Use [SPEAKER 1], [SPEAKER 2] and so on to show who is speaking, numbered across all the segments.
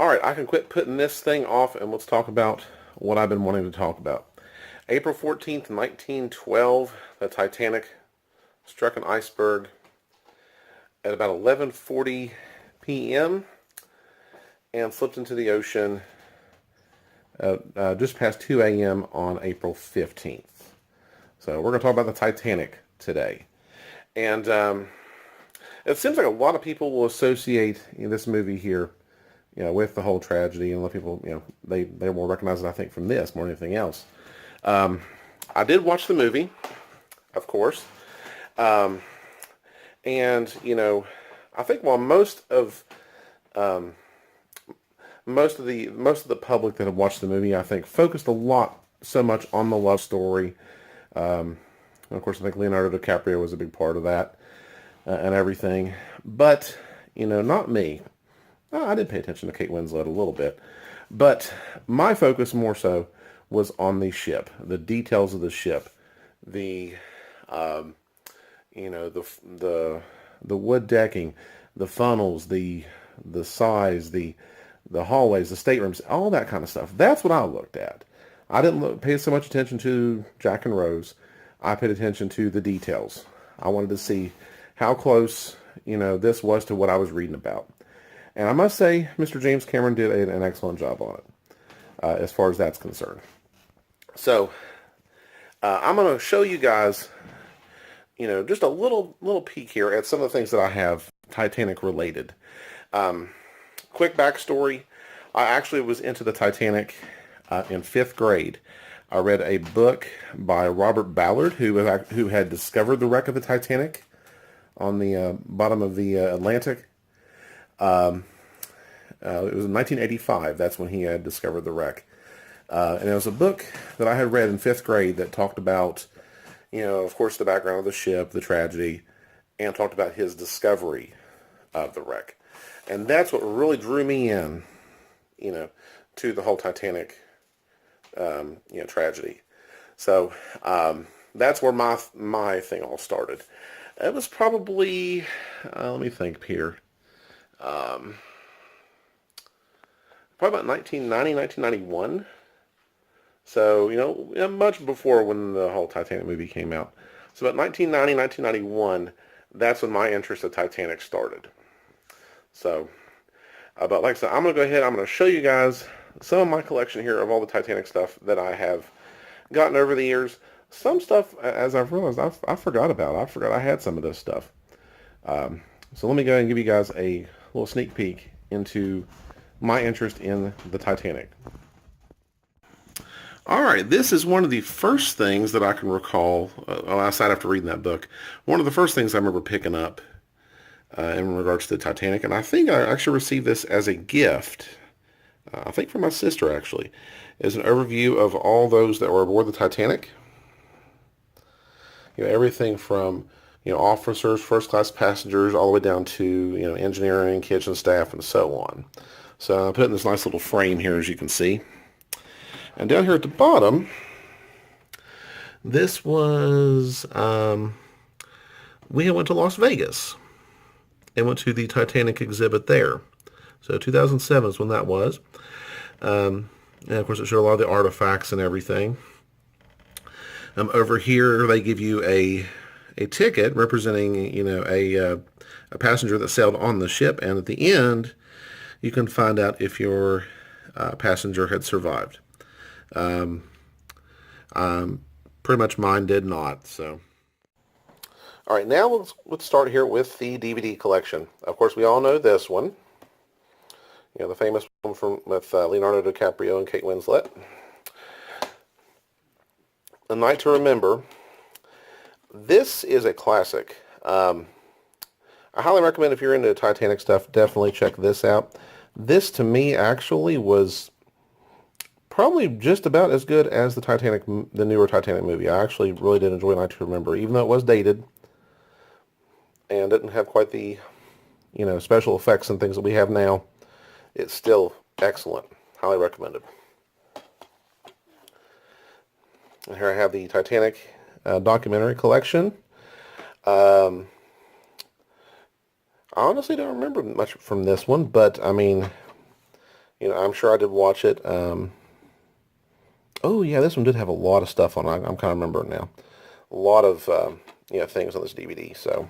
[SPEAKER 1] Alright, I can quit putting this thing off and let's talk about what I've been wanting to talk about. April 14th, 1912, the Titanic struck an iceberg at about 11:40 p.m. and slipped into the ocean just past 2 a.m. on April 15th. So we're going to talk about the Titanic today. And it seems like a lot of people will associate this movie here, with the whole tragedy, and a lot of people, they will recognize it, I think, from this more than anything else. I did watch the movie, of course, and I think while most of the public that have watched the movie, I think, focused a lot so much on the love story. And of course, I think Leonardo DiCaprio was a big part of that and everything. But not me. I did pay attention to Kate Winslet a little bit, but my focus more so was on the ship, the details of the ship, the wood decking, the funnels, the size, the hallways, the staterooms, all that kind of stuff. That's what I looked at. I didn't pay so much attention to Jack and Rose. I paid attention to the details. I wanted to see how close, this was to what I was reading about. And I must say, Mr. James Cameron did an excellent job on it, as far as that's concerned. So, I'm going to show you guys, just a little peek here at some of the things that I have Titanic related. Quick backstory. I actually was into the Titanic in 5th grade. I read a book by Robert Ballard, who had discovered the wreck of the Titanic on the bottom of the Atlantic. It was in 1985. That's when he had discovered the wreck. And it was a book that I had read in 5th grade that talked about, of course, the background of the ship, the tragedy, and talked about his discovery of the wreck. And that's what really drew me in, to the whole Titanic, tragedy. So that's where my thing all started. It was probably, let me think here, probably about 1990, 1991. So, much before when the whole Titanic movie came out. So about 1990, 1991, that's when my interest in Titanic started. So, but like I said, I'm going to go ahead, I'm going to show you guys some of my collection here of all the Titanic stuff that I have gotten over the years. Some stuff, as I've realized, I forgot about. I forgot I had some of this stuff. So let me go ahead and give you guys a little sneak peek into my interest in the Titanic. Alright, this is one of the first things that I can recall, outside after reading that book, one of the first things I remember picking up in regards to the Titanic, and I think I actually received this as a gift, I think from my sister actually, is an overview of all those that were aboard the Titanic. Everything from, officers, first-class passengers, all the way down to, engineering, kitchen staff, and so on. So I put it in this nice little frame here, as you can see. And down here at the bottom, this was, we went to Las Vegas and went to the Titanic exhibit there. So 2007 is when that was. And of course it showed a lot of the artifacts and everything. Over here they give you a ticket representing, a passenger that sailed on the ship, and at the end you can find out if your passenger had survived. Pretty much mine did not. So, all right, now let's start here with the DVD collection. Of course, we all know this one. The famous one with Leonardo DiCaprio and Kate Winslet. A Night to Remember. This is a classic. I highly recommend, if you're into Titanic stuff, definitely check this out. This, to me, actually was probably just about as good as the newer Titanic movie. I actually really did enjoy Night to Remember, even though it was dated and didn't have quite the, special effects and things that we have now. It's still excellent. Highly recommended. And here I have the Titanic documentary collection. I honestly don't remember much from this one, but I mean, I'm sure I did watch it. Oh yeah, this one did have a lot of stuff on it. I'm kind of remembering now. A lot of things on this DVD. So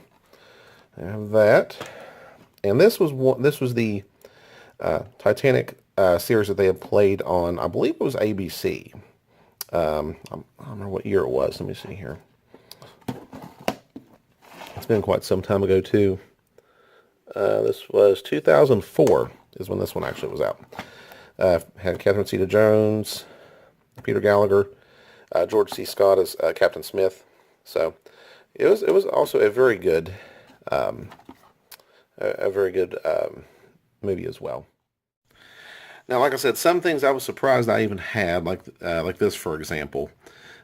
[SPEAKER 1] I have that, and this was the Titanic series that they had played on. I believe it was ABC. I don't remember what year it was. Let me see here. It's been quite some time ago too. This was 2004 is when this one actually was out. Had Catherine Zeta-Jones, Peter Gallagher, George C. Scott as Captain Smith. So it was also a very good movie as well. Now, like I said, some things I was surprised I even had, like this, for example.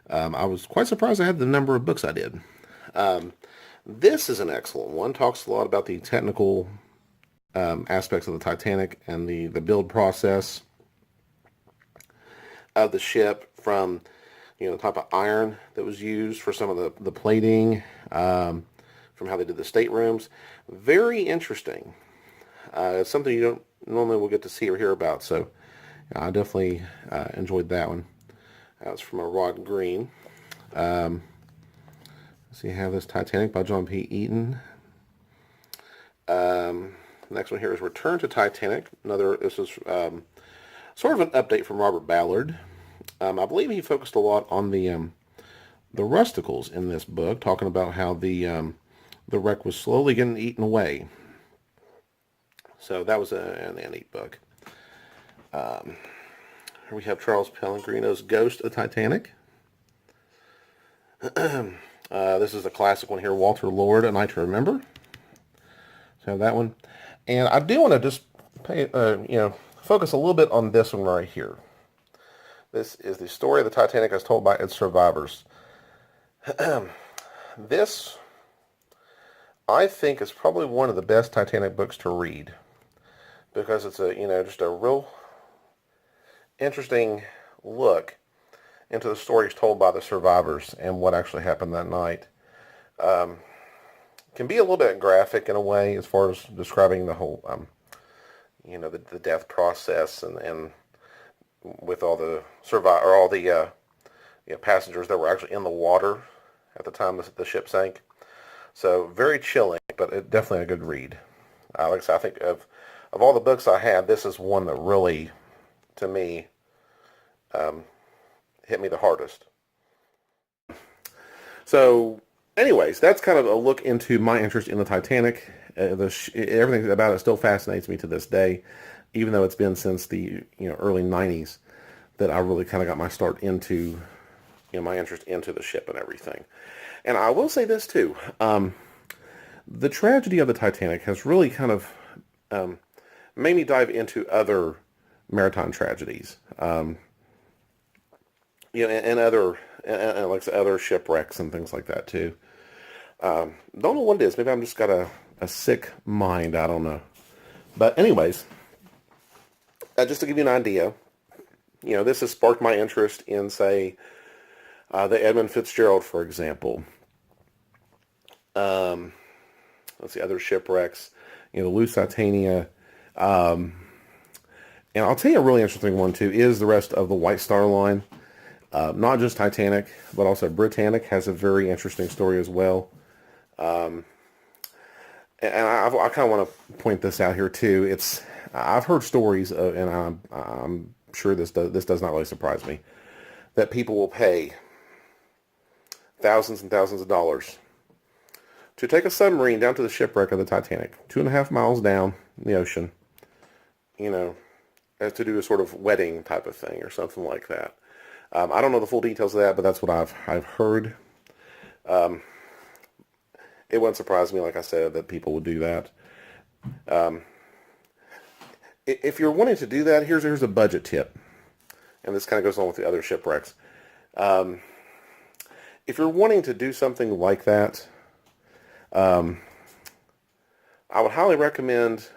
[SPEAKER 1] I was quite surprised I had the number of books I did. This is an excellent one. Talks a lot about the technical aspects of the Titanic and the build process of the ship, from the type of iron that was used for some of the plating, from how they did the staterooms. Very interesting. It's something you don't normally will get to see or hear about, so I definitely enjoyed that one. That was from a Rod Green. So you have this Titanic by John P. Eaton. Next one here is Return to Titanic. This is sort of an update from Robert Ballard. I believe he focused a lot on the rusticles in this book, talking about how the wreck was slowly getting eaten away. So that was a neat book. Here we have Charles Pellegrino's Ghost of Titanic. This is a classic one here, Walter Lord, A Night to Remember. So that one. And I do want to just focus a little bit on this one right here. This is the story of the Titanic as told by its survivors. This, I think, is probably one of the best Titanic books to read, because it's just a real interesting look into the stories told by the survivors and what actually happened that night. Can be a little bit graphic in a way as far as describing the whole, the death process and with all the passengers that were actually in the water at the time the ship sank. So very chilling, but definitely a good read. Like I said, I think of all the books I had, this is one that really, to me, hit me the hardest. So, anyways, that's kind of a look into my interest in the Titanic. Everything about it still fascinates me to this day, even though it's been since the early 90s that I really kind of got my start into my interest into the ship and everything. And I will say this too, the tragedy of the Titanic has really kind of made me dive into other maritime tragedies. And other shipwrecks and things like that too. Don't know what it is. Maybe I'm just got a sick mind. I don't know. But anyways, just to give you an idea, this has sparked my interest in, say, the Edmund Fitzgerald, for example. Let's see, other shipwrecks. The Lusitania. And I'll tell you a really interesting one too is the rest of the White Star Line. Not just Titanic, but also Britannic has a very interesting story as well. And I kind of want to point this out here too. I've heard stories, and I'm sure this does not really surprise me, that people will pay thousands and thousands of dollars to take a submarine down to the shipwreck of the Titanic, 2.5 miles down in the ocean, as to do a sort of wedding type of thing or something like that. I don't know the full details of that, but that's what I've heard. It wouldn't surprise me, like I said, that people would do that. If you're wanting to do that, here's a budget tip, and this kind of goes on with the other shipwrecks. If you're wanting to do something like that, I would highly recommend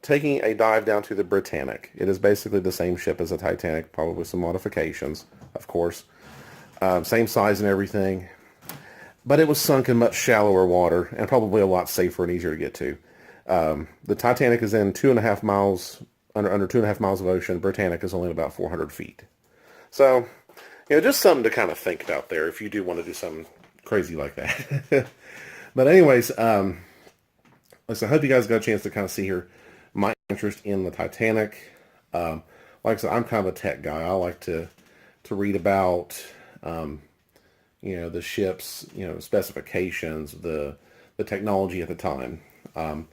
[SPEAKER 1] taking a dive down to the Britannic. It is basically the same ship as the Titanic, probably with some modifications, of course. Same size and everything. But it was sunk in much shallower water and probably a lot safer and easier to get to. The Titanic is in 2.5 miles under 2.5 miles of ocean. Britannic is only about 400 feet. So, just something to kind of think about there if you do want to do something crazy like that. But anyways, listen, I hope you guys got a chance to kind of see here my interest in the Titanic. Like I said, I'm kind of a tech guy. I like to read about, the ship's, specifications, the technology at the time. Like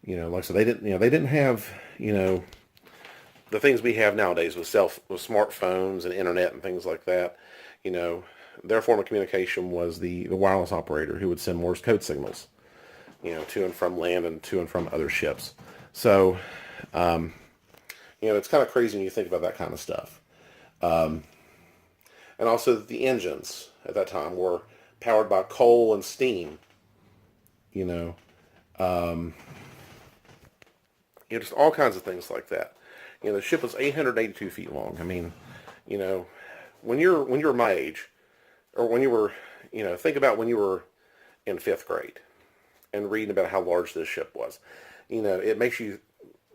[SPEAKER 1] I said, they didn't have, the things we have nowadays with smartphones and internet and things like that. Their form of communication was the wireless operator who would send Morse code signals, to and from land and to and from other ships. So, it's kind of crazy when you think about that kind of stuff. And also the engines at that time were powered by coal and steam, just all kinds of things like that. The ship was 882 feet long. I mean, when you're my age, or when you were, think about when you were in 5th grade and reading about how large this ship was. It makes you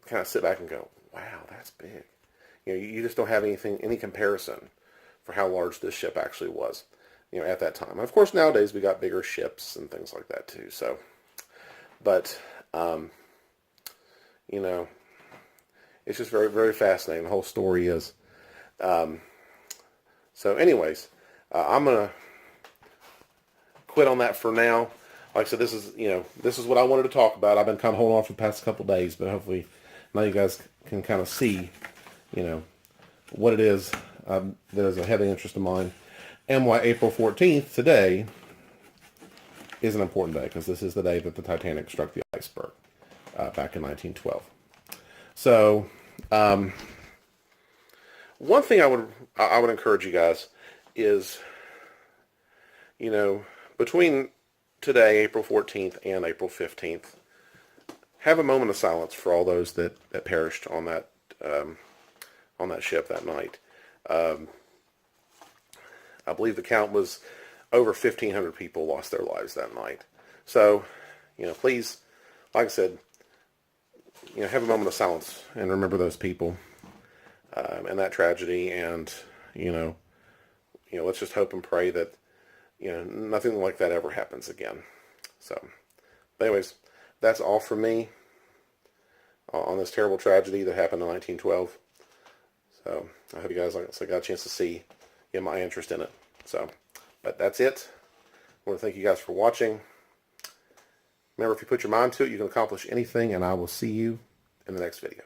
[SPEAKER 1] kind of sit back and go, wow, that's big. You just don't have any comparison for how large this ship actually was, at that time. And of course, nowadays we got bigger ships and things like that too. So, but, it's just very, very fascinating. The whole story is. So anyways, I'm going to quit on that for now. Like I said, this is what I wanted to talk about. I've been kind of holding off for the past couple of days, but hopefully now you guys can kind of see, what it is that is a heavy interest of mine, and why April 14th, today, is an important day, because this is the day that the Titanic struck the iceberg back in 1912. So, one thing I would encourage you guys is, between today, April 14th, and April 15th, have a moment of silence for all those that perished on that ship that night. I believe the count was over 1,500 people lost their lives that night. So, please, like I said, have a moment of silence and remember those people and that tragedy, and let's just hope and pray that nothing like that ever happens again. So, but anyways, that's all from me on this terrible tragedy that happened in 1912. So I hope you guys got a chance to see my interest in it. So, but that's it. I want to thank you guys for watching. Remember, if you put your mind to it, you can accomplish anything, and I will see you in the next video.